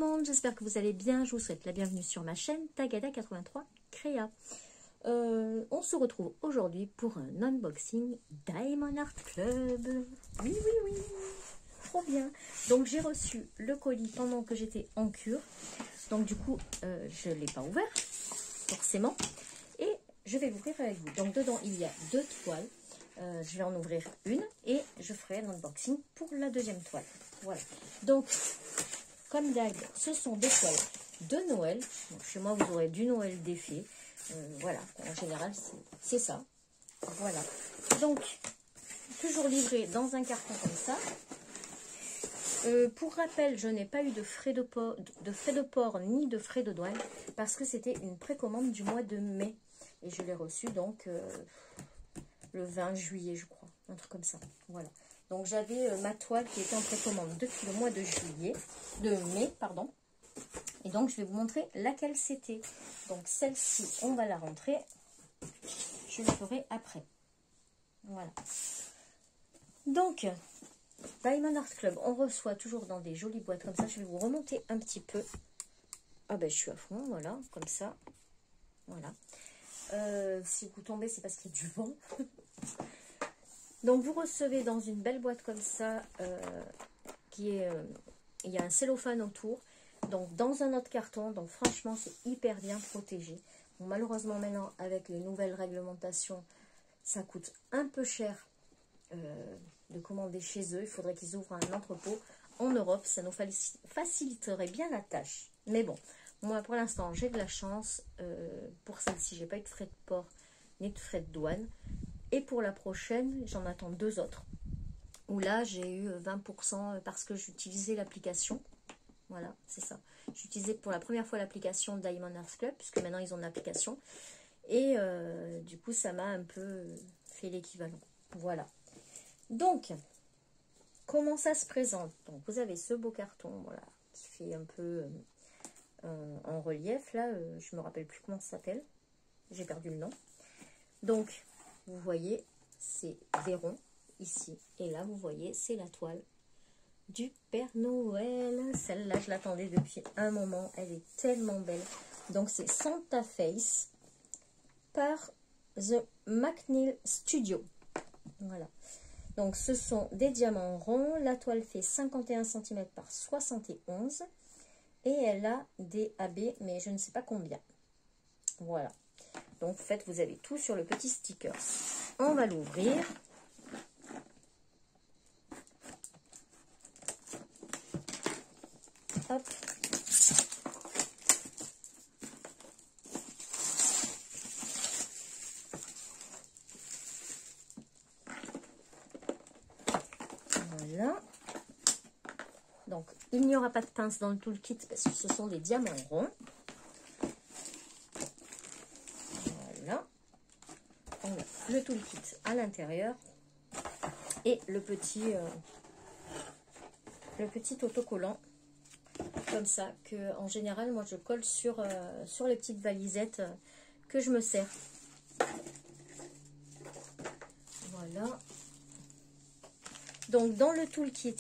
monde, j'espère que vous allez bien. Je vous souhaite la bienvenue sur ma chaîne Tagada83 Créa. On se retrouve aujourd'hui pour un unboxing Diamond Art Club. Oui, oui, oui, trop bien. Donc j'ai reçu le colis pendant que j'étais en cure. Donc du coup, je ne l'ai pas ouvert, forcément. Et je vais l'ouvrir avec vous. Donc dedans, il y a 2 toiles. Je vais en ouvrir une et je ferai l'unboxing pour la deuxième toile. Voilà. Donc, comme d'hab, ce sont des toiles de Noël. Donc, chez moi, vous aurez du Noël défait. Voilà. En général, c'est ça. Voilà. Donc, toujours livré dans un carton comme ça. Pour rappel, je n'ai pas eu de frais de port ni de frais de douane parce que c'était une précommande du mois de mai. Et je l'ai reçu donc le 20 juillet, je crois. Un truc comme ça. Voilà. Donc j'avais ma toile qui était en précommande depuis le mois de mai, pardon. Et donc je vais vous montrer laquelle c'était. Donc celle-ci, on va la rentrer. Je le ferai après. Voilà. Donc, Diamond Art Club, on reçoit toujours dans des jolies boîtes comme ça. Je vais vous remonter un petit peu. Ah ben je suis à fond, voilà, comme ça. Voilà. Si vous tombez, c'est parce qu'il y a du vent. Donc vous recevez dans une belle boîte comme ça, il y a un cellophane autour, donc dans un autre carton, donc franchement c'est hyper bien protégé. Bon, malheureusement maintenant avec les nouvelles réglementations, ça coûte un peu cher de commander chez eux, il faudrait qu'ils ouvrent un entrepôt en Europe, ça nous faciliterait bien la tâche. Mais bon, moi pour l'instant j'ai de la chance, pour celle-ci j'ai pas eu de frais de port ni de frais de douane. Et pour la prochaine, j'en attends 2 autres. Où là, j'ai eu 20% parce que j'utilisais l'application. Voilà, c'est ça. J'utilisais pour la première fois l'application Diamond Art Club, puisque maintenant ils ont une application. Et du coup, ça m'a un peu fait l'équivalent. Voilà. Donc, comment ça se présente? Donc, vous avez ce beau carton, voilà, qui fait un peu en relief. Là, je ne me rappelle plus comment ça s'appelle. J'ai perdu le nom. Donc, vous voyez, c'est des ronds ici. Et là, vous voyez, c'est la toile du Père Noël. Celle-là, je l'attendais depuis un moment. Elle est tellement belle. Donc, c'est Santa Face par The McNeil Studio. Voilà. Donc, ce sont des diamants ronds. La toile fait 51 cm par 71. Et elle a des AB, mais je ne sais pas combien. Voilà. Donc, en fait, vous avez tout sur le petit sticker. On va l'ouvrir. Hop. Voilà. Donc, il n'y aura pas de pince dans le toolkit parce que ce sont des diamants ronds. Voilà. On a le toolkit à l'intérieur et le petit autocollant comme ça que en général moi je colle sur les petites valisettes que je me sers. Voilà. Donc dans le toolkit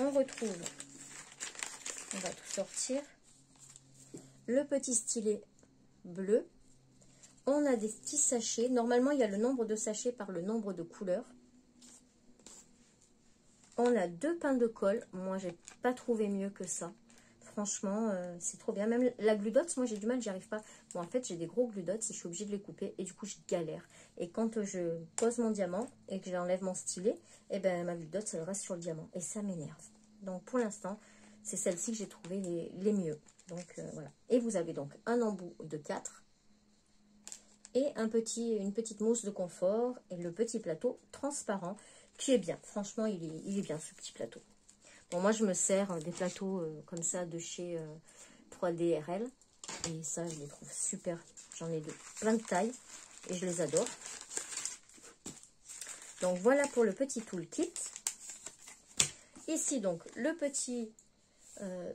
on retrouve, on va tout sortir, le petit stylet bleu. On a des petits sachets. Normalement, il y a le nombre de sachets par le nombre de couleurs. On a 2 pains de colle. Moi, j'ai pas trouvé mieux que ça. Franchement, c'est trop bien. Même la glue dots, moi, j'ai du mal, j'y arrive pas. Bon, en fait, j'ai des gros glue dots et je suis obligée de les couper. Et du coup, je galère. Et quand je pose mon diamant et que j'enlève mon stylet, et ben ma glue dots, elle reste sur le diamant. Et ça m'énerve. Donc, pour l'instant, c'est celle-ci que j'ai trouvé les mieux. Donc, voilà. Et vous avez donc un embout de 4. Et une petite mousse de confort et le petit plateau transparent qui est bien. Franchement, il est bien ce petit plateau. Bon, moi, je me sers des plateaux comme ça de chez 3DRL. Et ça, je les trouve super. J'en ai de plein de tailles et je les adore. Donc, voilà pour le petit toolkit. Ici, donc, le petit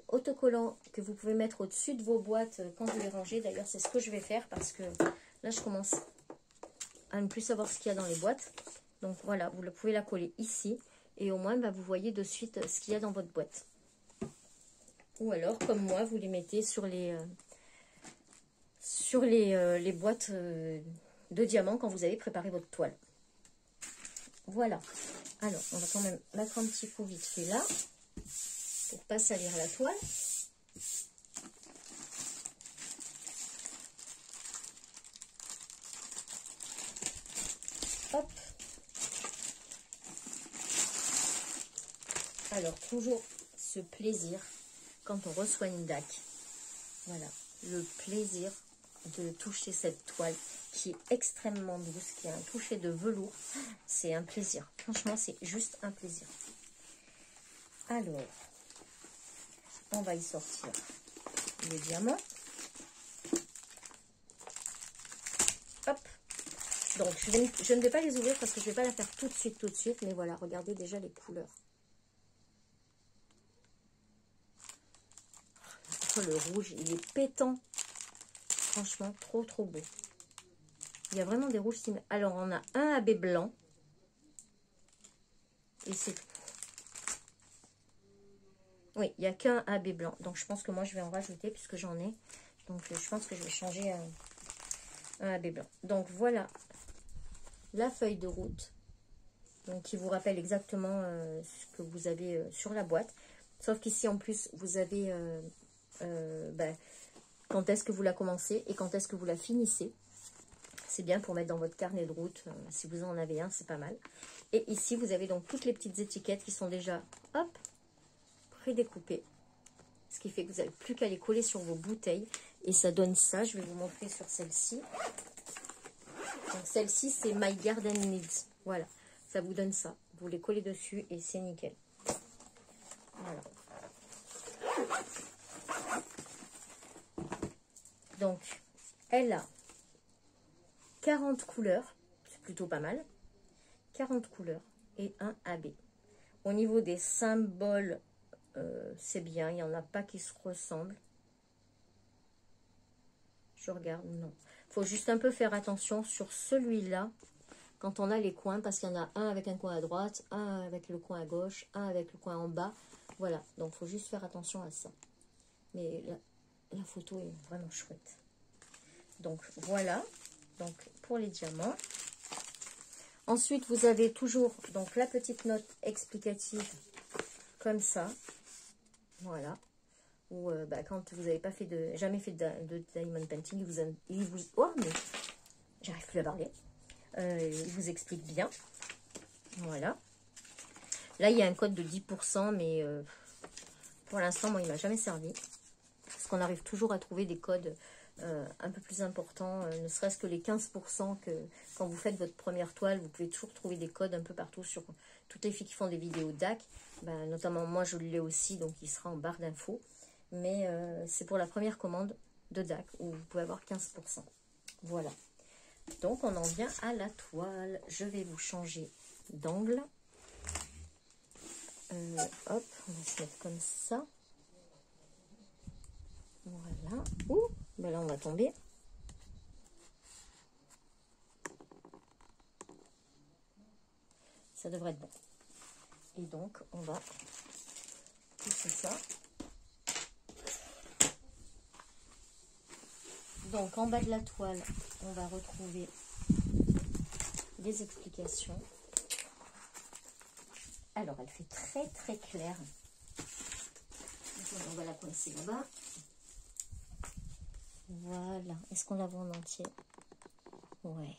autocollant que vous pouvez mettre au-dessus de vos boîtes quand vous les rangez. D'ailleurs, c'est ce que je vais faire parce que là, je commence à ne plus savoir ce qu'il y a dans les boîtes. Donc voilà, vous pouvez la coller ici. Et au moins, bah, vous voyez de suite ce qu'il y a dans votre boîte. Ou alors, comme moi, vous les mettez sur les boîtes de diamants quand vous avez préparé votre toile. Voilà. Alors, on va quand même mettre un petit coup vite fait là, pour pas salir la toile. Hop. Alors, toujours ce plaisir quand on reçoit une DAC. Voilà, le plaisir de toucher cette toile qui est extrêmement douce, qui a un toucher de velours. C'est un plaisir. Franchement, c'est juste un plaisir. Alors, on va y sortir les diamants. Hop. Donc, je ne vais pas les ouvrir parce que je ne vais pas la faire tout de suite. Mais voilà, regardez déjà les couleurs. Le rouge, il est pétant. Franchement, trop beau. Il y a vraiment des rouges. Alors, on a un AB blanc. Et c'est tout. Oui, il n'y a qu'un AB blanc. Donc, je pense que moi, je vais en rajouter puisque j'en ai. Donc, je pense que je vais changer un AB blanc. Donc, voilà la feuille de route. Donc, qui vous rappelle exactement ce que vous avez sur la boîte. Sauf qu'ici, en plus, vous avez... quand est-ce que vous la commencez et quand est-ce que vous la finissez. C'est bien pour mettre dans votre carnet de route. Si vous en avez un, c'est pas mal. Et ici, vous avez donc toutes les petites étiquettes qui sont déjà, hop, prédécoupées. Ce qui fait que vous n'avez plus qu'à les coller sur vos bouteilles. Et ça donne ça. Je vais vous montrer sur celle-ci. Donc celle-ci, c'est My Garden Needs. Voilà, ça vous donne ça. Vous les collez dessus et c'est nickel. Voilà. Donc, elle a 40 couleurs, c'est plutôt pas mal. 40 couleurs et un AB. Au niveau des symboles, c'est bien, il n'y en a pas qui se ressemblent. Je regarde, non. Il faut juste un peu faire attention sur celui-là, quand on a les coins, parce qu'il y en a un avec un coin à droite, un avec le coin à gauche, un avec le coin en bas. Voilà, donc il faut juste faire attention à ça. Mais la photo est vraiment chouette. Donc voilà, donc pour les diamants. Ensuite, vous avez toujours donc la petite note explicative comme ça. Voilà. Ou quand vous n'avez pas fait jamais fait de diamond painting, oh, mais j'arrive plus à parler. Il vous explique bien. Voilà. Là, il y a un code de 10%, mais pour l'instant, moi, il m'a jamais servi. Parce qu'on arrive toujours à trouver des codes un peu plus importants, ne serait-ce que les 15% que quand vous faites votre première toile, vous pouvez toujours trouver des codes un peu partout sur toutes les filles qui font des vidéos DAC. Notamment, moi, je l'ai aussi, donc il sera en barre d'infos. Mais c'est pour la première commande de DAC où vous pouvez avoir 15%. Voilà. Donc, on en vient à la toile. Je vais vous changer d'angle. Hop, on va se mettre comme ça. Voilà. Ouh, là, on va tomber. Ça devrait être bon. Et donc, on va pousser ça. Donc, en bas de la toile, on va retrouver des explications. Alors, elle fait très claire. On va la coincer là-bas. Voilà. Est-ce qu'on la voit en entier? Ouais.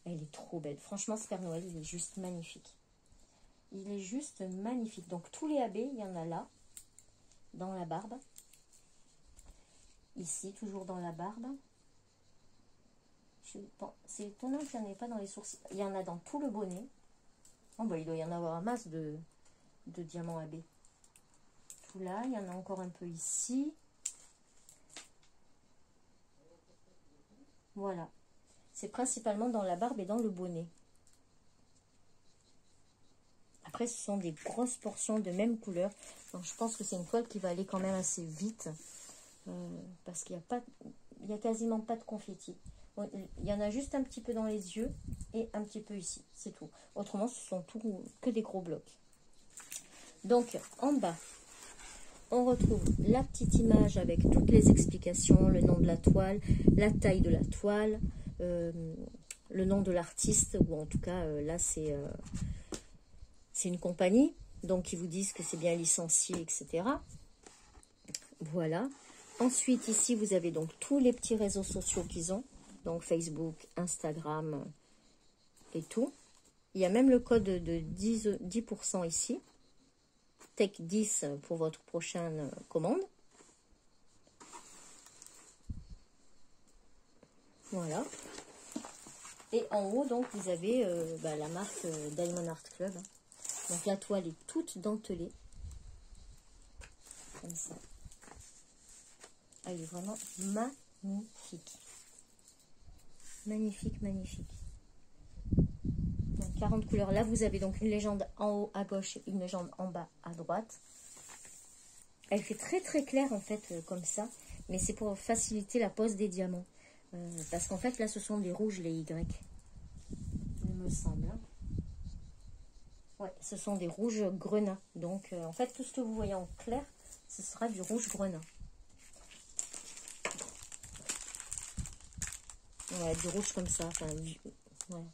Elle est trop belle. Franchement, ce Père Noël, il est juste magnifique. Il est juste magnifique. Donc, tous les AB, il y en a là, dans la barbe. Ici, toujours dans la barbe. C'est étonnant qu'il n'y en ait pas dans les sourcils. Il y en a dans tout le bonnet. Oh, il doit y en avoir un masse de diamants AB. Tout là, il y en a encore un peu ici. Voilà. C'est principalement dans la barbe et dans le bonnet. Après, ce sont des grosses portions de même couleur. Donc, je pense que c'est une toile qui va aller quand même assez vite. Parce qu'il n'y a quasiment pas de confetti. Bon, il y en a juste un petit peu dans les yeux et un petit peu ici. C'est tout. Autrement, ce sont que des gros blocs. Donc, en bas, on retrouve la petite image avec toutes les explications, le nom de la toile, la taille de la toile, le nom de l'artiste, ou en tout cas, là, c'est une compagnie, donc ils vous disent que c'est bien licencié, etc. Voilà. Ensuite, ici, vous avez donc tous les petits réseaux sociaux qu'ils ont, donc Facebook, Instagram et tout. Il y a même le code de 10% ici. Tech 10 pour votre prochaine commande. Voilà. Et en haut, donc, vous avez la marque Diamond Art Club. Donc, la toile est toute dentelée. Comme ça. Elle est vraiment magnifique. Magnifique, magnifique. Donc, 40 couleurs. Là, vous avez donc une légende en haut à gauche et une légende en bas à droite. Elle fait très, très clair, en fait, comme ça. Mais c'est pour faciliter la pose des diamants. Parce qu'en fait, là, ce sont les rouges, les Y. Il me semble. Ouais, ce sont des rouges grenats. Donc, en fait, tout ce que vous voyez en clair, ce sera du rouge grenat. Ouais, du rouge comme ça. Enfin, ouais. Donc,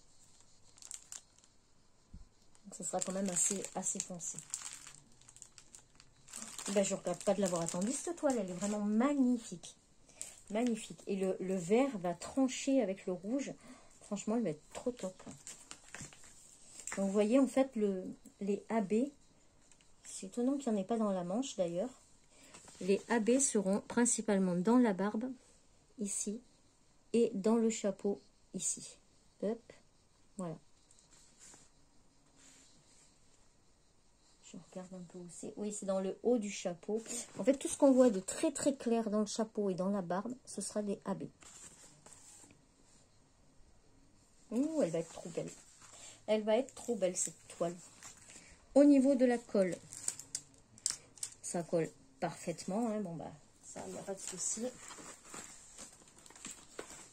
ce sera quand même assez foncé. Ben, je ne regrette pas de l'avoir attendue, cette toile. Elle est vraiment magnifique. Magnifique. Et le vert va trancher avec le rouge. Franchement, elle va être trop top. Donc, vous voyez, en fait, les AB, c'est étonnant qu'il n'y en ait pas dans la manche, d'ailleurs. Les AB seront principalement dans la barbe, ici, et dans le chapeau, ici. Hop, voilà. Je regarde un peu où c'est. Oui, c'est dans le haut du chapeau. En fait, tout ce qu'on voit de très très clair dans le chapeau et dans la barbe, ce sera des AB. Ouh, elle va être trop belle. Elle va être trop belle, cette toile. Au niveau de la colle, ça colle parfaitement. Hein. Bon, bah, ça, il n'y a pas de souci.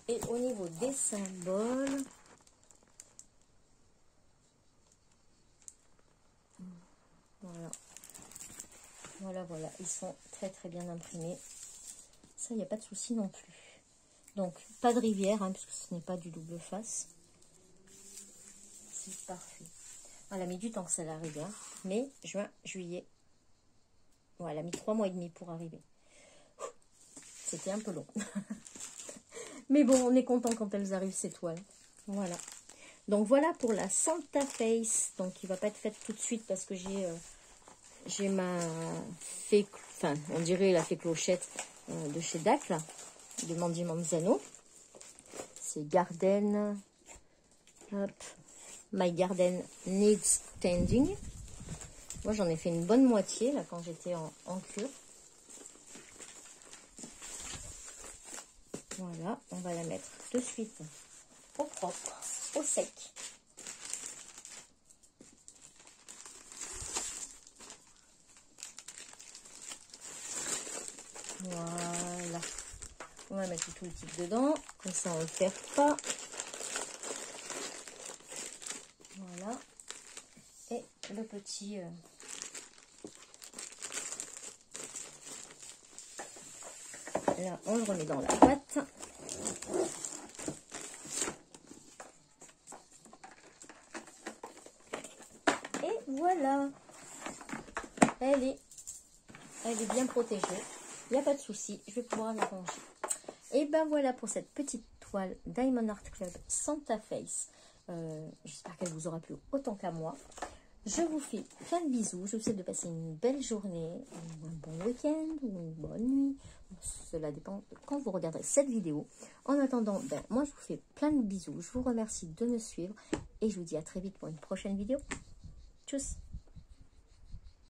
Et au niveau des symboles, voilà. Voilà. Ils sont très, très bien imprimés. Ça, il n'y a pas de souci non plus. Donc, pas de rivière, hein, puisque ce n'est pas du double face. C'est parfait. Elle a mis du temps que ça arrive. Hein. Mai, juin, juillet. Ouais, elle a mis 3 mois et demi pour arriver. C'était un peu long. Mais bon, on est content quand elles arrivent, ces toiles. Voilà. Donc, voilà pour la Santa Face. Donc, il ne va pas être faite tout de suite parce que j'ai ma fée, enfin, on dirait la fée clochette de chez DAC, là, de Mandy Manzano. C'est Garden. Hop. My Garden Needs Tending. Moi, j'en ai fait une bonne moitié, là, quand j'étais en cure. Voilà, on va la mettre de suite au propre, au sec. Voilà. On va mettre tout le type dedans, comme ça on ne le perd pas. Voilà. Et le petit... Là, on le remet dans la boîte. Et voilà. Elle est bien protégée. Il n'y a pas de souci. Je vais pouvoir la ranger. Et ben voilà pour cette petite toile Diamond Art Club Santa Face. J'espère qu'elle vous aura plu autant qu'à moi. Je vous fais plein de bisous. Je vous souhaite de passer une belle journée, un bon week-end ou une bonne nuit. Cela dépend de quand vous regarderez cette vidéo. En attendant, moi je vous fais plein de bisous. Je vous remercie de me suivre et je vous dis à très vite pour une prochaine vidéo. Tchuss!